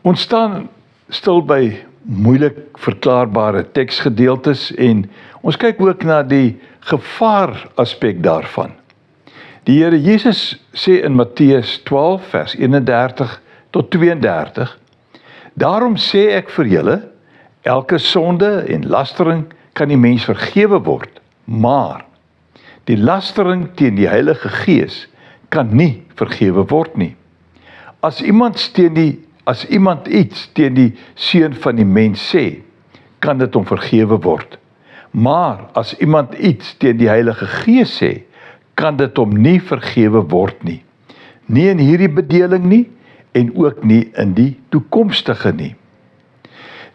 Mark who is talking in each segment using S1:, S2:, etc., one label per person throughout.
S1: Ons staan stil by moeilik verklaarbare teksgedeeltes en ons kyk ook na die gevaar aspek daarvan. Die Here Jesus sê in Matteus 12 vers 31 tot 32: Daarom sê ek vir julle, elke sonde en lastering kan die mens vergewe word, maar die lastering teen die Heilige Gees kan nie vergewe word nie. As iemand iets teen die Seun van die mens sê, kan dit hom vergewe word. Maar as iemand iets teen die Heilige Gees sê, kan dit hom nie vergewe word nie. Nie in hierdie bedeling nie en ook nie in die toekomstige nie.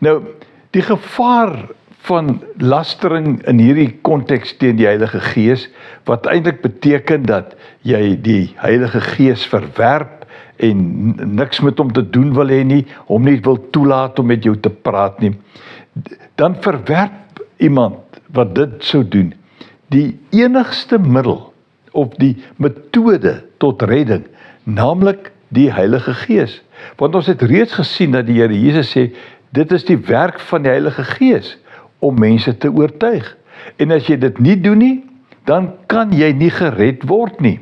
S1: Nou, die gevaar van lastering in hierdie konteks teen die Heilige Gees, wat eintlik beteken dat jy die Heilige Gees verwerp en niks met hom te doen wil hê nie, hom nie wil toelaat om met jou te praat nie, dan verwerp iemand wat dit sou doen, die enigste middel of die metode tot redding, naamlik die Heilige Gees. Want ons het reeds gesien dat die Here Jesus sê, dit is die werk van die Heilige Gees om mense te oortuig. En as jy dit nie doen nie, dan kan jy nie gered word nie.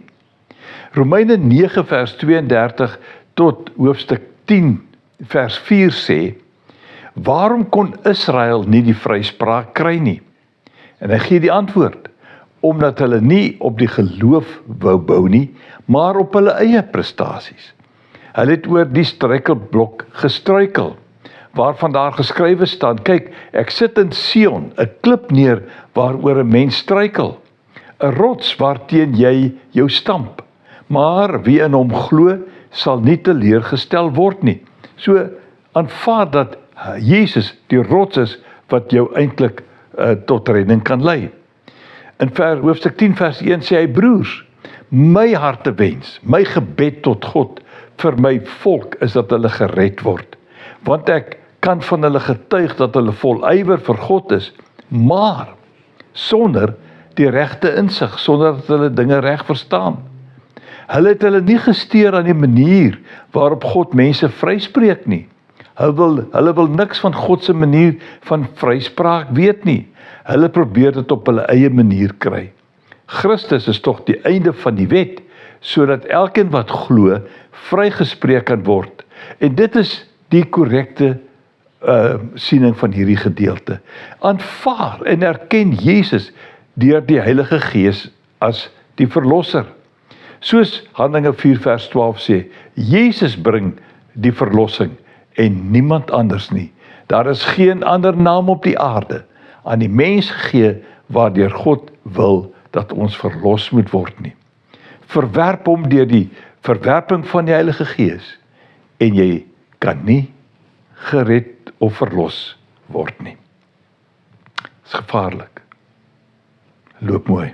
S1: Romeine 9 vers 32 tot hoofstuk 10 vers 4 sê, waarom kon Israel nie die vryspraak kry nie? En hy gee die antwoord, omdat hulle nie op die geloof wou bou nie, maar op hulle eie prestasies. Hulle het oor die struikelblok gestruikel, waarvan daar geskrywe staan, kyk, ek sit in Sion, 'n klip neer waaroor 'n mens struikel, 'n rots waarteen jy jou stamp, maar wie in hom glo, sal nie teleurgestel word nie. So aanvaar dat Jesus die rots is wat jou eintlik tot redding kan lei. In hoofstuk 10 vers 1 sê hy, broers, my hartewens, my gebed tot God vir my volk is dat hulle gered word. Want ek kan van hulle getuig dat hulle vol ywer vir God is, maar sonder die regte insig, sonder dat hulle dinge reg verstaan. Hulle het hulle nie gesteer aan die manier waarop God mense vryspreek nie. Hulle wil niks van God se manier van vryspraak weet nie. Hulle probeer dit op hulle eie manier kry. Christus is tog die einde van die wet, sodat elkeen wat glo, vrygespreek kan word. En dit is die korrekte siening van hierdie gedeelte. Aanvaar en erken Jesus deur die Heilige Gees as die verlosser. Soos Handelinge 4 vers 12 sê, Jesus bring die verlossing en niemand anders nie. Daar is geen ander naam op die aarde aan die mens gegee waardeur God wil dat ons verlos moet word nie. Verwerp hom deur die verwerping van die Heilige Gees en jy kan nie gered of verlos word nie. Dit is gevaarlik. Loop mooi.